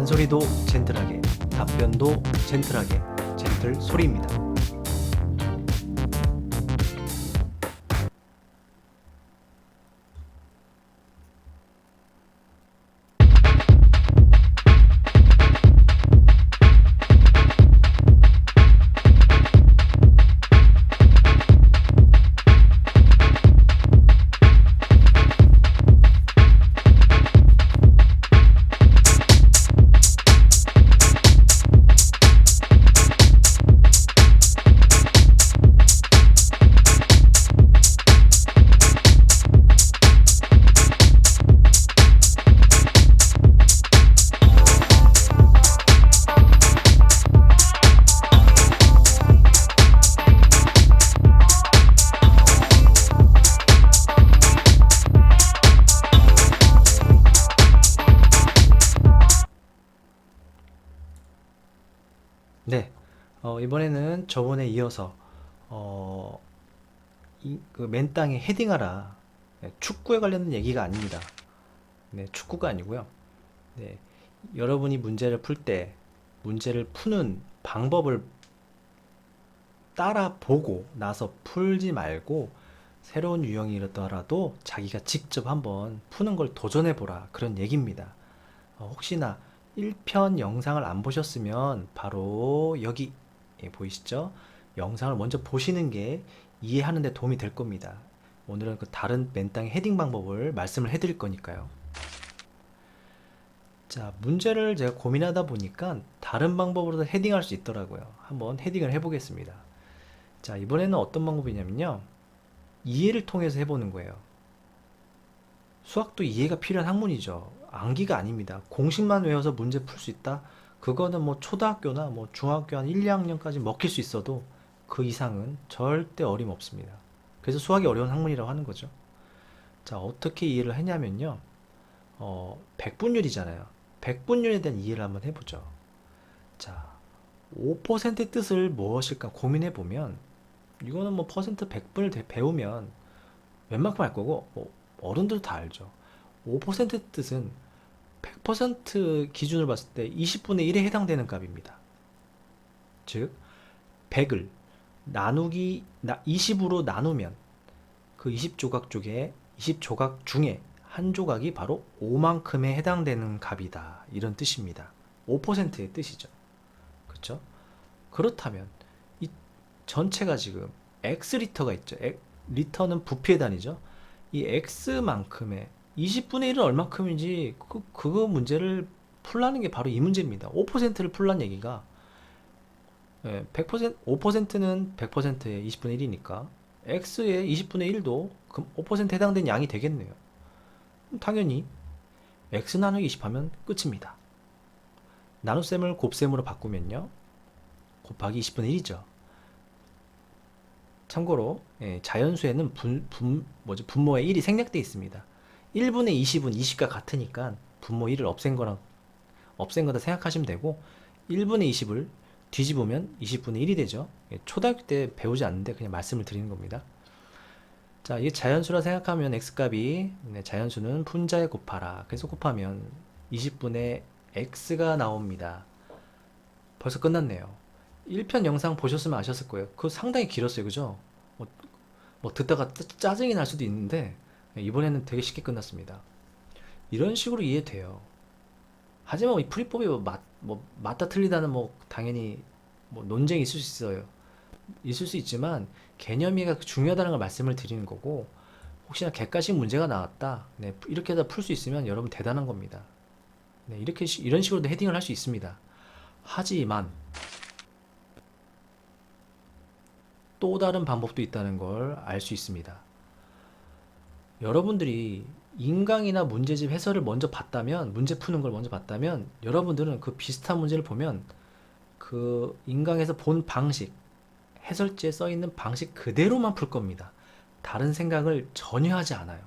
잔소리도 젠틀하게, 답변도 젠틀하게, 젠틀 소리입니다. 네, 이번에는 저번에 이어서 어, 그 맨땅에 헤딩하라. 네, 축구에 관련된 얘기가 아닙니다. 네, 축구가 아니고요. 네, 여러분이 문제를 풀 때 문제를 푸는 방법을 따라 보고 나서 풀지 말고 새로운 유형이 일어나더라도 자기가 직접 한번 푸는 걸 도전해 보라. 그런 얘기입니다. 혹시나 1편 영상을 안 보셨으면 바로 여기 보이시죠? 영상을 먼저 보시는 게 이해하는 데 도움이 될 겁니다. 오늘은 그 다른 맨땅의 헤딩 방법을 말씀을 해드릴 거니까요. 자, 문제를 제가 고민하다 보니까 다른 방법으로도 헤딩할 수 있더라고요. 한번 헤딩을 해보겠습니다. 자, 이번에는 어떤 방법이냐면요. 이해를 통해서 해보는 거예요. 수학도 이해가 필요한 학문이죠. 암기가 아닙니다. 공식만 외워서 문제 풀 수 있다? 그거는 뭐 초등학교나 뭐 중학교 한 1, 2학년까지 먹힐 수 있어도 그 이상은 절대 어림없습니다. 그래서 수학이 어려운 학문이라고 하는 거죠. 자, 어떻게 이해를 했냐면요. 백분율이잖아요. 백분율에 대한 이해를 한번 해보죠. 자, 5%의 뜻을 무엇일까 고민해 보면 이거는 뭐 퍼센트 100분을 배우면 웬만큼 알 거고 뭐 어른들도 다 알죠. 5%의 뜻은 100% 기준으로 봤을 때 20분의 1에 해당되는 값입니다. 즉 100을 나누기 20으로 나누면 그 20조각 중에 20조각 중에 한 조각이 바로 5만큼에 해당되는 값이다. 이런 뜻입니다. 5%의 뜻이죠. 그렇죠? 그렇다면 이 전체가 지금 X리터가 있죠. 리터는 부피의 단위죠. 이 X만큼의 20분의 1은 얼마큼인지 그거 문제를 풀라는 게 바로 이 문제입니다. 5%를 풀란 얘기가 100% 5%는 100%의 20분의 1이니까 X의 20분의 1도 그럼 5% 해당되는 양이 되겠네요. 당연히 X 나누기 20 하면 끝입니다. 나눗셈을 곱셈으로 바꾸면요. 곱하기 20분의 1이죠. 참고로 자연수에는 분모의 1이 생략되어 있습니다. 1분의 20은 20과 같으니까 분모 1을 없앤 거다 생각하시면 되고 1분의 20을 뒤집으면 20분의 1이 되죠. 초등학교 때 배우지 않는데 그냥 말씀을 드리는 겁니다. 자, 이게 자연수라 생각하면 x값이 자연수는 분자에 곱하라. 그래서 곱하면 20분의 x가 나옵니다. 벌써 끝났네요. 1편 영상 보셨으면 아셨을 거예요. 그거 상당히 길었어요. 그죠? 뭐 듣다가 짜증이 날 수도 있는데 이번에는 되게 쉽게 끝났습니다. 이런 식으로 이해돼요. 하지만 이 풀이법이 맞다 틀리다는 당연히 논쟁이 있을 수 있어요. 있을 수 있지만 개념이가 중요하다는 걸 말씀을 드리는 거고 혹시나 객관식 문제가 나왔다. 네, 이렇게 다 풀 수 있으면 여러분 대단한 겁니다. 네, 이런 식으로도 헤딩을 할 수 있습니다. 하지만 또 다른 방법도 있다는 걸 알 수 있습니다. 여러분들이 인강이나 문제집 해설을 먼저 봤다면, 문제 푸는 걸 먼저 봤다면, 여러분들은 그 비슷한 문제를 보면 그 인강에서 본 방식, 해설지에 써 있는 방식 그대로만 풀 겁니다. 다른 생각을 전혀 하지 않아요.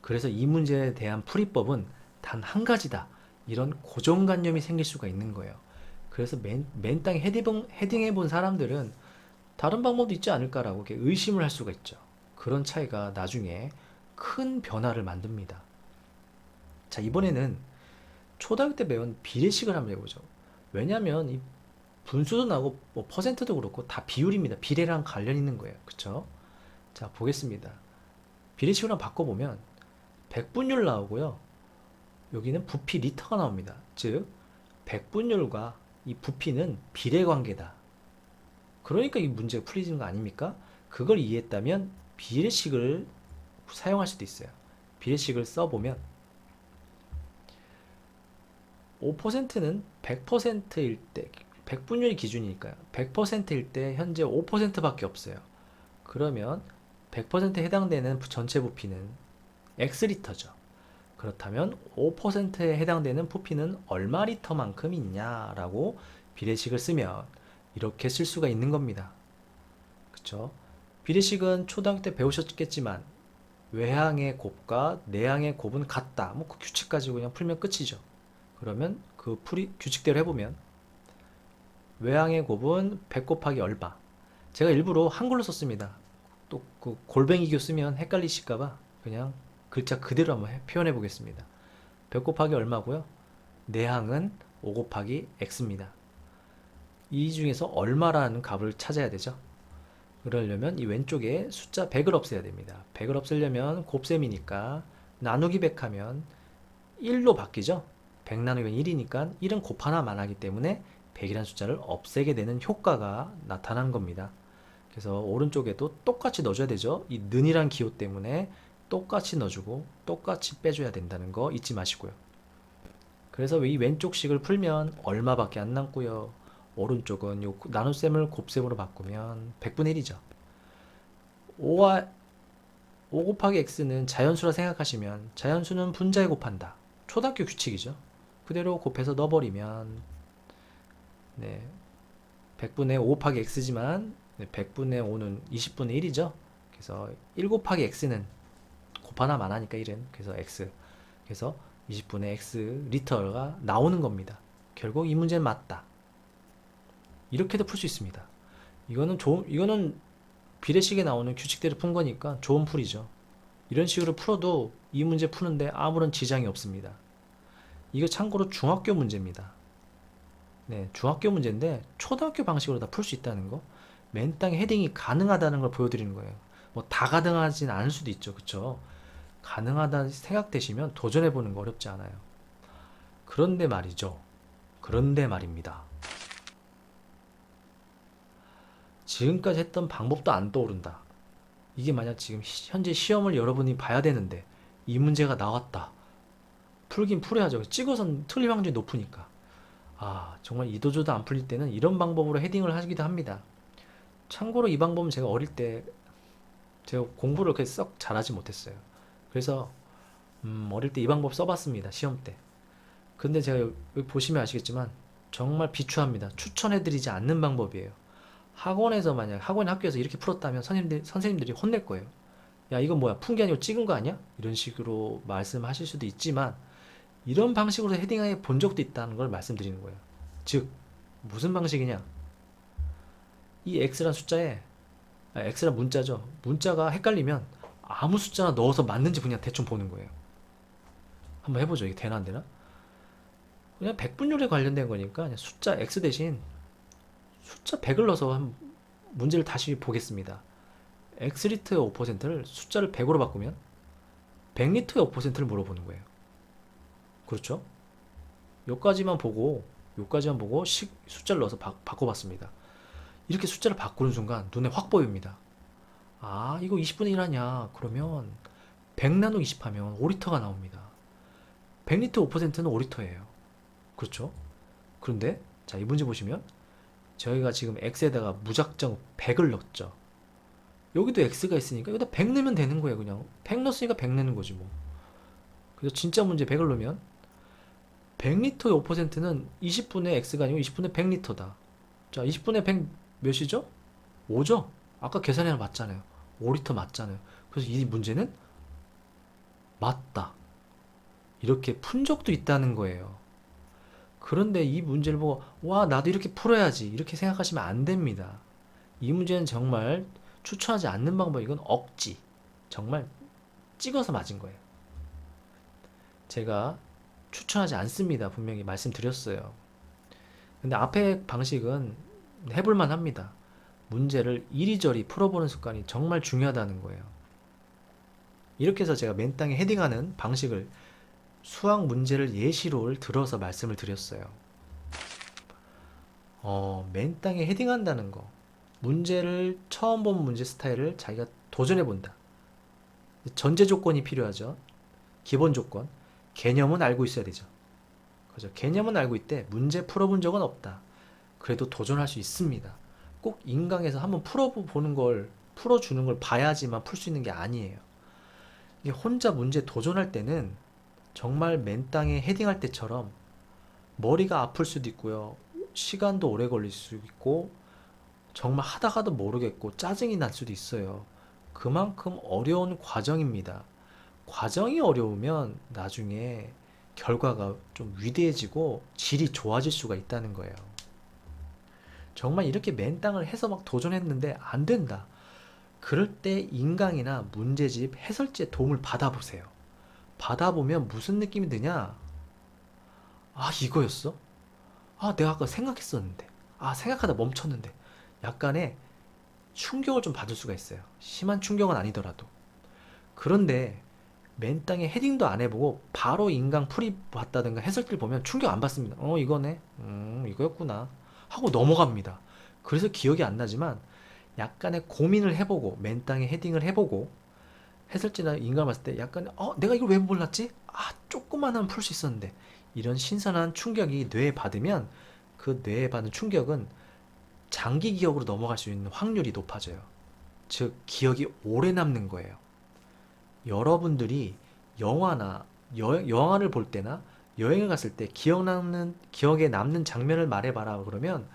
그래서 이 문제에 대한 풀이법은 단 한 가지다. 이런 고정관념이 생길 수가 있는 거예요. 그래서 맨땅에 헤딩해 본 사람들은 다른 방법도 있지 않을까라고 이렇게 의심을 할 수가 있죠. 그런 차이가 나중에 큰 변화를 만듭니다. 자, 이번에는 초등학교 때 배운 비례식을 한번 해보죠. 왜냐면 이 분수도 나고 뭐 퍼센트도 그렇고 다 비율입니다. 비례랑 관련 있는 거예요. 그쵸? 자, 보겠습니다. 비례식으로 한번 바꿔보면 백분율 나오고요. 여기는 부피 리터가 나옵니다. 즉, 백분율과 이 부피는 비례 관계다. 그러니까 이 문제가 풀리는 거 아닙니까? 그걸 이해했다면 비례식을 사용할 수도 있어요. 비례식을 써보면 5%는 100%일 때, 백분율이 기준이니까요. 100%일 때 현재 5%밖에 없어요. 그러면 100%에 해당되는 전체 부피는 X리터죠. 그렇다면 5%에 해당되는 부피는 얼마 리터만큼 있냐라고 비례식을 쓰면 이렇게 쓸 수가 있는 겁니다. 그쵸? 비례식은 초등학교 때 배우셨겠지만 외항의 곱과 내항의 곱은 같다. 뭐 그 규칙 가지고 그냥 풀면 끝이죠. 그러면 그 규칙대로 해보면 외항의 곱은 100 곱하기 얼마. 제가 일부러 한글로 썼습니다. 또 그 골뱅이교 쓰면 헷갈리실까봐 그냥 글자 그대로 한번 표현해 보겠습니다. 100 곱하기 얼마고요? 내항은 5 곱하기 x입니다. 이 중에서 얼마라는 값을 찾아야 되죠. 그러려면 이 왼쪽에 숫자 100을 없애야 됩니다. 100을 없애려면 곱셈이니까 나누기 100 하면 1로 바뀌죠. 100 나누기 1이니까 1은 곱 하나만 하기 때문에 100이라는 숫자를 없애게 되는 효과가 나타난 겁니다. 그래서 오른쪽에도 똑같이 넣어줘야 되죠. 이 는이란 기호 때문에 똑같이 넣어주고 똑같이 빼줘야 된다는 거 잊지 마시고요. 그래서 이 왼쪽 식을 풀면 얼마밖에 안 남고요. 오른쪽은 요 나눗셈을 곱셈으로 바꾸면 100분의 1이죠. 5와 5 곱하기 x는 자연수라 생각하시면 자연수는 분자에 곱한다. 초등학교 규칙이죠. 그대로 곱해서 넣어버리면 네, 100분의 5 곱하기 x지만 100분의 5는 20분의 1이죠. 그래서 1 곱하기 x는 곱 하나만 하니까 1은 그래서 x 그래서 20분의 x 리터가 나오는 겁니다. 결국 이 문제는 맞다. 이렇게도 풀 수 있습니다. 이거는 비례식에 나오는 규칙대로 푼 거니까 좋은 풀이죠. 이런 식으로 풀어도 이 문제 푸는데 아무런 지장이 없습니다. 이거 참고로 중학교 문제입니다. 네, 중학교 문제인데 초등학교 방식으로 다 풀 수 있다는 거. 맨땅에 헤딩이 가능하다는 걸 보여드리는 거예요. 뭐 다 가능하진 않을 수도 있죠. 그쵸? 가능하다 생각되시면 도전해보는 거 어렵지 않아요. 그런데 말이죠. 그런데 말입니다. 지금까지 했던 방법도 안 떠오른다. 이게 만약 지금 현재 시험을 여러분이 봐야 되는데 이 문제가 나왔다. 풀긴 풀어야죠. 찍어선 틀릴 확률이 높으니까. 아, 정말 이도저도 안 풀릴 때는 이런 방법으로 헤딩을 하기도 합니다. 참고로 이 방법은 제가 어릴 때 제가 공부를 그렇게 썩 잘하지 못했어요. 그래서 어릴 때 이 방법 써봤습니다. 시험 때. 근데 제가 여기 보시면 아시겠지만 정말 비추합니다. 추천해드리지 않는 방법이에요. 학원에서 만약 학교에서 이렇게 풀었다면 선생님들이 혼낼 거예요. 야, 이건 뭐야? 푼 게 아니고 찍은 거 아니야? 이런 식으로 말씀하실 수도 있지만 이런 방식으로 헤딩해 본 적도 있다는 걸 말씀드리는 거예요. 즉 무슨 방식이냐? 이 x란 숫자에 x란 문자죠. 문자가 헷갈리면 아무 숫자나 넣어서 맞는지 그냥 대충 보는 거예요. 한번 해보죠. 이게 되나 안 되나? 그냥 백분율에 관련된 거니까 그냥 숫자 x 대신 숫자 100을 넣어서 한 문제를 다시 보겠습니다. x리터의 5%를 숫자를 100으로 바꾸면 100리터의 5%를 물어보는 거예요. 그렇죠? 요까지만 보고 숫자를 넣어서 바꿔봤습니다. 이렇게 숫자를 바꾸는 순간 눈에 확 보입니다. 아, 이거 20분의 1 하냐? 그러면 100 나누기 20 하면 5리터가 나옵니다. 100리터 5%는 5리터예요. 그렇죠? 그런데 자, 이 문제 보시면 저희가 지금 x에다가 무작정 100을 넣었죠. 여기도 x가 있으니까 여기다 100 넣으면 되는 거예요. 그냥 100 넣었으니까 100 내는 거지 뭐. 그래서 진짜 문제 100을 넣으면 100리터의 5%는 20분의 x가 아니고 20분의 100리터다. 자, 20분의 100 몇이죠? 5죠? 아까 계산해서 맞잖아요. 5리터 맞잖아요. 그래서 이 문제는 맞다. 이렇게 푼 적도 있다는 거예요. 그런데 이 문제를 보고 와, 나도 이렇게 풀어야지 이렇게 생각하시면 안 됩니다. 이 문제는 정말 추천하지 않는 방법. 이건 억지. 정말 찍어서 맞은 거예요. 제가 추천하지 않습니다. 분명히 말씀드렸어요. 근데 앞에 방식은 해볼만 합니다. 문제를 이리저리 풀어보는 습관이 정말 중요하다는 거예요. 이렇게 해서 제가 맨땅에 헤딩하는 방식을 수학 문제를 예시로 들어서 말씀을 드렸어요. 맨땅에 헤딩한다는 거. 문제를 처음 본 문제 스타일을 자기가 도전해 본다. 전제 조건이 필요하죠. 기본 조건. 개념은 알고 있어야 되죠. 그죠? 개념은 알고 있대. 문제 풀어본 적은 없다. 그래도 도전할 수 있습니다. 꼭 인강에서 한번 풀어보는 걸, 풀어주는 걸 봐야지만 풀 수 있는 게 아니에요. 이게 혼자 문제 도전할 때는 정말 맨땅에 헤딩할 때처럼 머리가 아플 수도 있고요. 시간도 오래 걸릴 수 있고, 정말 하다가도 모르겠고, 짜증이 날 수도 있어요. 그만큼 어려운 과정입니다. 과정이 어려우면 나중에 결과가 좀 위대해지고 질이 좋아질 수가 있다는 거예요. 정말 이렇게 맨땅을 해서 막 도전했는데 안 된다. 그럴 때 인강이나 문제집, 해설지의 도움을 받아보세요. 받아보면 무슨 느낌이 드냐? 아, 이거였어? 아, 내가 아까 생각했었는데. 아, 생각하다 멈췄는데. 약간의 충격을 좀 받을 수가 있어요. 심한 충격은 아니더라도. 그런데 맨땅에 헤딩도 안 해보고 바로 인강 풀이 봤다든가 해설지를 보면 충격 안 받습니다. 이거네. 이거였구나. 하고 넘어갑니다. 그래서 기억이 안 나지만 약간의 고민을 해보고 맨땅에 헤딩을 해보고 해설지나 인강 봤을 때 약간 내가 이걸 왜 몰랐지? 아, 조금만 하면 풀 수 있었는데. 이런 신선한 충격이 뇌에 받으면 그 뇌에 받은 충격은 장기 기억으로 넘어갈 수 있는 확률이 높아져요. 즉 기억이 오래 남는 거예요. 여러분들이 영화나 영화를 볼 때나 여행을 갔을 때 기억에 남는 장면을 말해봐라 그러면,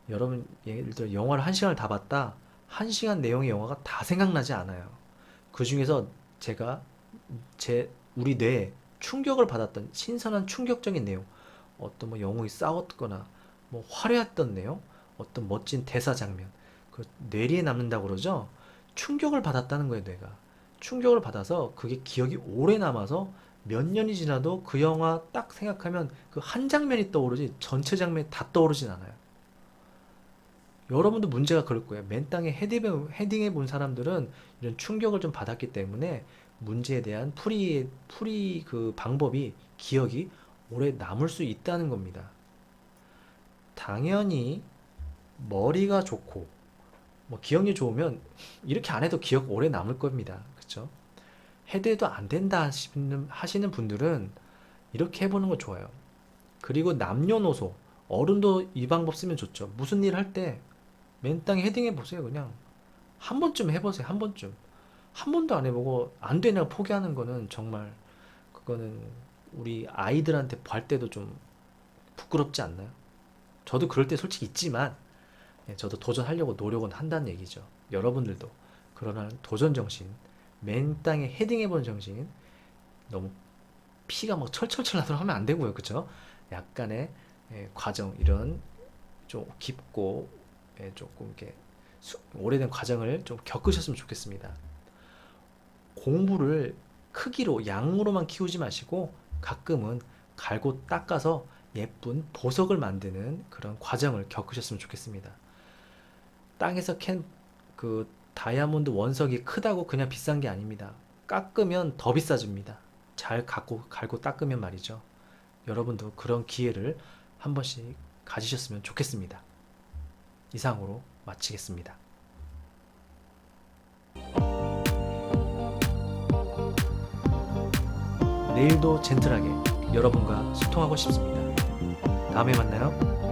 여러분 예를 들어 영화를 1시간을 다 봤다. 1시간 내용의 영화가 다 생각나지 않아요. 그 중에서 제가 우리 뇌에 충격을 받았던 신선한 충격적인 내용, 어떤 뭐 영웅이 싸웠거나 뭐 화려했던 내용, 어떤 멋진 대사 장면, 그 뇌리에 남는다고 그러죠. 충격을 받았다는 거예요, 뇌가. 충격을 받아서 그게 기억이 오래 남아서 몇 년이 지나도 그 영화 딱 생각하면 그 한 장면이 떠오르지 전체 장면이 다 떠오르진 않아요. 여러분도 문제가 그럴 거예요. 맨땅에 헤딩해 본 사람들은 이런 충격을 좀 받았기 때문에 문제에 대한 풀이 그 방법이, 기억이 오래 남을 수 있다는 겁니다. 당연히 머리가 좋고 뭐 기억력이 좋으면 이렇게 안 해도 기억 오래 남을 겁니다. 그쵸? 해도 안 된다 하시는 분들은 이렇게 해보는 거 좋아요. 그리고 남녀노소, 어른도 이 방법 쓰면 좋죠. 무슨 일 할 때 맨땅에 헤딩해 보세요. 그냥 한 번쯤 해보세요. 한 번쯤. 한 번도 안 해보고 안 되냐고 포기하는 거는 정말, 그거는 우리 아이들한테 할 때도 좀 부끄럽지 않나요? 저도 그럴 때 솔직히 있지만, 저도 도전하려고 노력은 한다는 얘기죠. 여러분들도 그러나 도전 정신, 맨땅에 헤딩해보는 정신, 너무 피가 막 철철철 나도록 하면 안 되고요. 그쵸? 약간의 과정, 이런 좀 깊고 조금 이렇게 오래된 과정을 좀 겪으셨으면 좋겠습니다. 공부를 크기로, 양으로만 키우지 마시고 가끔은 갈고 닦아서 예쁜 보석을 만드는 그런 과정을 겪으셨으면 좋겠습니다. 땅에서 캔 그 다이아몬드 원석이 크다고 그냥 비싼 게 아닙니다. 깎으면 더 비싸집니다. 잘 갈고 닦으면 말이죠. 여러분도 그런 기회를 한 번씩 가지셨으면 좋겠습니다. 이상으로 마치겠습니다. 내일도 젠틀하게 여러분과 소통하고 싶습니다. 다음에 만나요.